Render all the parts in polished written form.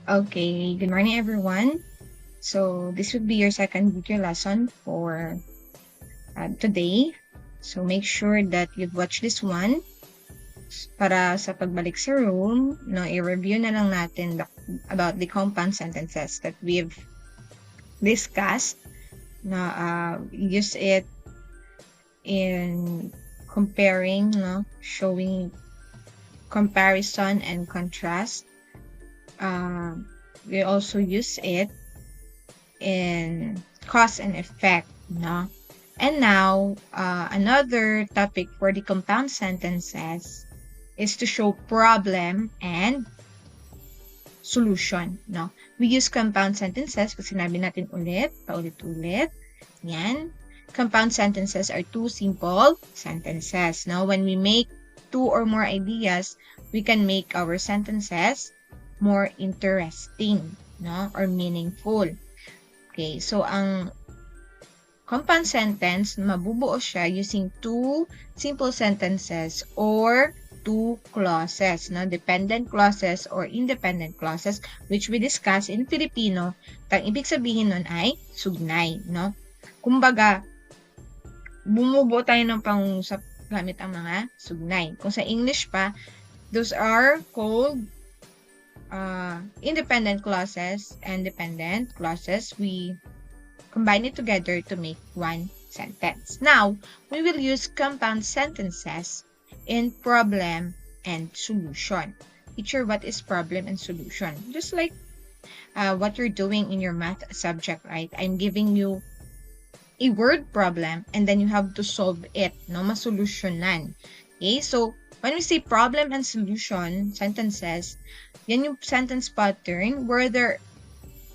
Okay, good morning everyone. So this would be your second video lesson for today. So make sure that you've watched this one para sa pagbalik sa room, no, i-review na lang natin about the compound sentences that we've discussed. Na use it in comparing, no, showing comparison and contrast. We also use it in cause and effect, no? And now, another topic for the compound sentences is to show problem and solution, no? We use compound sentences kasi sinabi natin ulit, paulit-ulit. Yan. Compound sentences are two simple sentences. Now, when we make two or more ideas, we can make our sentences more interesting, no? Or meaningful. Okay, so ang compound sentence, mabubuo siya using two simple sentences or two clauses, no? Dependent clauses or independent clauses, which we discuss in Filipino. Ang ibig sabihin nun ay sugnay, no? Kumbaga, bumubuo tayo ng pangungusap gamit ang mga sugnay. Kung sa English pa, those are called independent clauses and dependent clauses. We combine it together to make one sentence. Now, we will use compound sentences in problem and solution. Teacher, what is problem and solution? Just like what you're doing in your math subject, right? I'm giving you a word problem and then you have to solve it, no? Masolusyonan. Okay? So, when we say problem and solution sentences, yan yung sentence pattern where there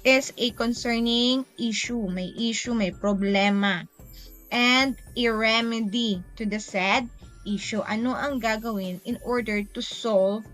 is a concerning issue, may problema, and a remedy to the said issue. Ano ang gagawin in order to solve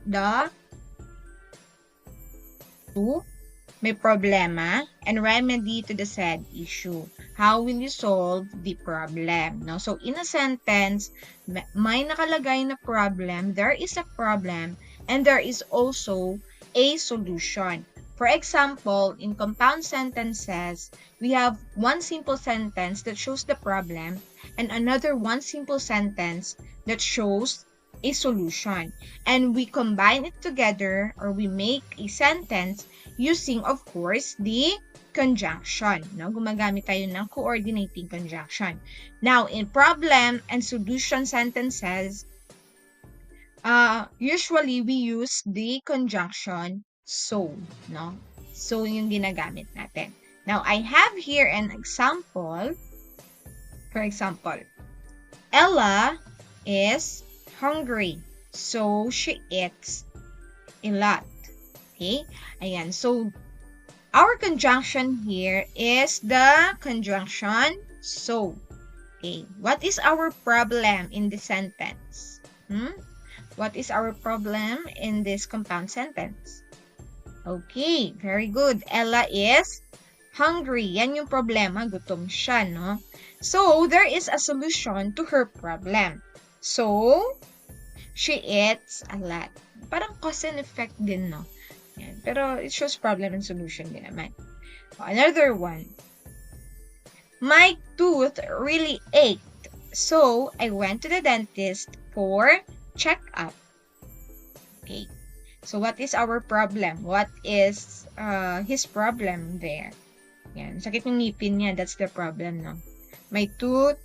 may problema and remedy to the said issue. How will you solve the problem? No? So, in a sentence, may nakalagay na problem, there is a problem, and there is also a solution. For example, in compound sentences, we have one simple sentence that shows the problem and another one simple sentence that shows a solution. And we combine it together or we make a sentence using, of course, the conjunction. No? Gumagamit tayo ng coordinating conjunction. Now, in problem and solution sentences, usually we use the conjunction so, no? So, yung ginagamit natin. Now, I have here an example. For example, Ella is hungry, so she eats a lot. Okay? Ayan. So, our conjunction here is the conjunction so. Okay. What is our problem in this sentence? What is our problem in this compound sentence? Okay, very good. Ella is hungry. Yan yung problema. Gutom siya, no? So, there is a solution to her problem. So, she eats a lot. Parang cause and effect din, no? Yan. Pero it shows problem and solution din naman. Another one. My tooth really ached. So, I went to the dentist for checkup. Okay. So, what is our problem? What is his problem there? Yan. Sakit ng ngipin niya. That's the problem, no? My tooth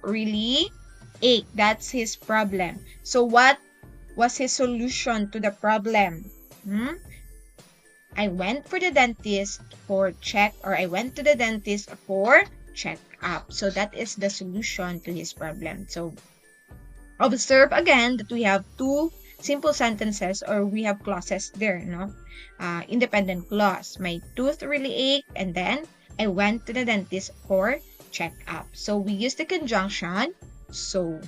really ached. That's his problem. So, what was his solution to the problem? I went to the dentist for check-up. So that is the solution to his problem. So observe again that we have two simple sentences or we have clauses there, no? Independent clause. My tooth really ached and then I went to the dentist for check-up. So we use the conjunction so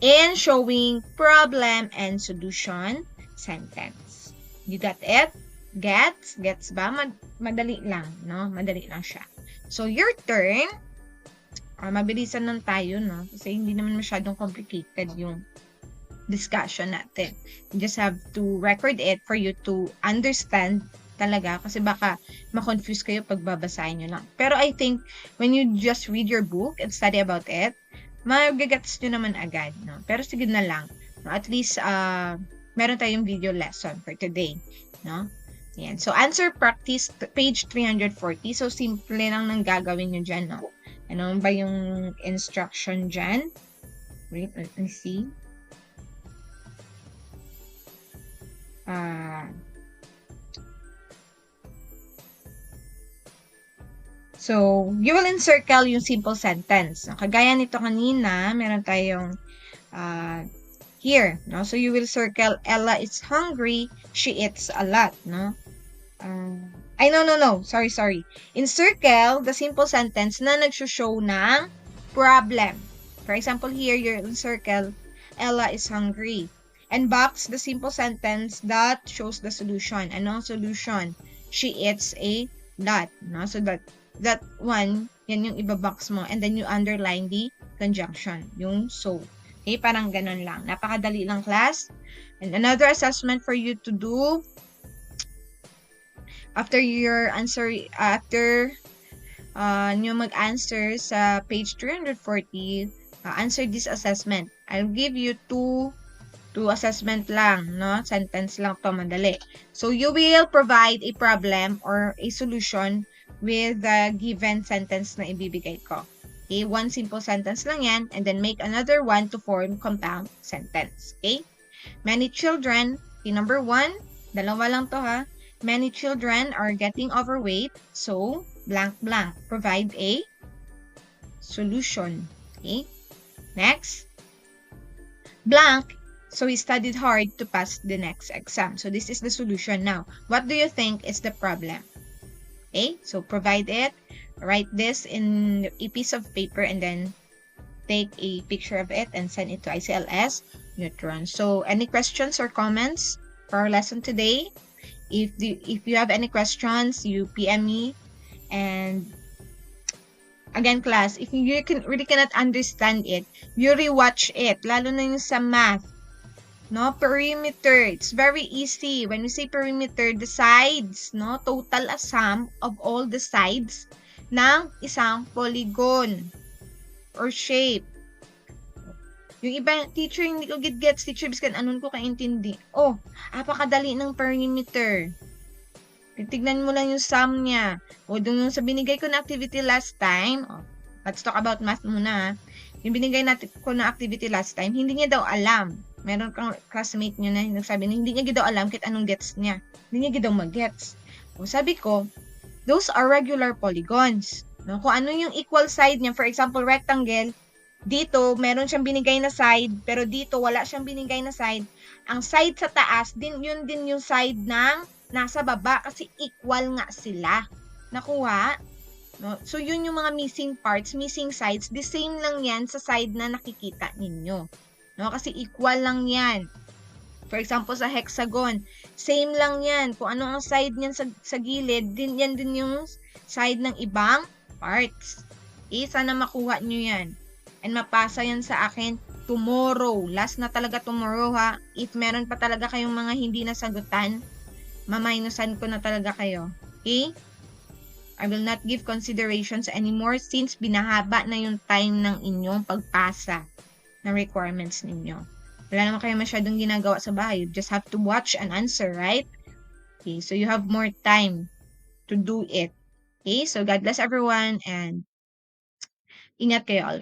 in showing problem and solution sentence. You got it? Gets ba? Madali lang, no? Madali lang siya. So, your turn. Mabilisan lang tayo, no? Kasi hindi naman masyadong complicated yung discussion natin. You just have to record it for you to understand talaga kasi baka ma-confuse kayo pag babasahin nyo lang. Pero I think when you just read your book and study about it, magagets nyo naman agad, no? Pero sige na lang, no? At least meron tayong video lesson for today, no? Yan. So answer practice page 340. So simple lang nang gagawin nyo dyan, no? Ano ba yung instruction dyan? Wait, let me see. So, you will encircle yung simple sentence. No? Kagaya nito kanina, meron tayong here, no? So, you will circle, Ella is hungry, she eats a lot, no? No. Sorry. Encircle the simple sentence na nagsushow ng problem. For example, here, you encircle, Ella is hungry. And box the simple sentence that shows the solution. Anong solution? She eats a lot, no? So, that one, yan yung ibabox mo. And then you underline the conjunction, yung so. Okay, parang ganun lang. Napakadali lang, class. And another assessment for you to do after your answer, after nyo mag-answer sa page 340, answer this assessment. I'll give you two assessment lang, no? Sentence lang to, madali. So, you will provide a problem or a solution with the given sentence na ibibigay ko. Okay? One simple sentence lang yan, and then make another one to form compound sentence. Okay? Many children, okay, number 1, dalawa lang to ha. Many children are getting overweight, so blank blank. Provide a solution. Okay? Next. Blank. So he studied hard to pass the next exam. So this is the solution now. What do you think is the problem? Okay, so provide it. Write this in a piece of paper and then take a picture of it and send it to ICLS Neutron. So any questions or comments for our lesson today? If you have any questions, you PM me. And again, class, if you really cannot understand it, you rewatch it. Lalo na yung sa math. No, perimeter. It's very easy. When we say perimeter, the sides, no, total sum of all the sides ng isang polygon or shape. Yung iba, teacher, hindi ko gets, teacher, biskan anon ko kaintindi. Oh, apakadali ng perimeter. Titignan mo lang yung sum niya. O, dun yung sa binigay ko na activity last time, let's talk about math muna. Yung binigay natin ko na activity last time, hindi niya daw alam. Meron kang classmate niya na nagsabi na hindi niya daw alam kahit anong gets niya. Hindi niya daw mag-gets. O sabi ko, those are regular polygons. No? Kung ano yung equal side niya, for example, rectangle, dito, meron siyang binigay na side, pero dito, wala siyang binigay na side. Ang side sa taas, yun din yung side ng nasa baba kasi equal nga sila. Nakuha? No? So, yun yung mga missing parts, missing sides. The same lang yan sa side na nakikita ninyo. No? Kasi equal lang yan. For example, sa hexagon, same lang yan. Kung ano ang side niyan sa gilid, yan din yung side ng ibang parts. Okay? Sana makuha nyo yan. And mapasa yan sa akin tomorrow. Last na talaga tomorrow ha. If meron pa talaga kayong mga hindi nasagutan, maminusan ko na talaga kayo. Okay? I will not give considerations anymore since binahaba na yung time ng inyong pagpasa ng requirements ninyo. Wala naman kayo masyadong ginagawa sa bahay. You just have to watch and answer, right? Okay, so you have more time to do it. Okay, so God bless everyone and ingat kayo always.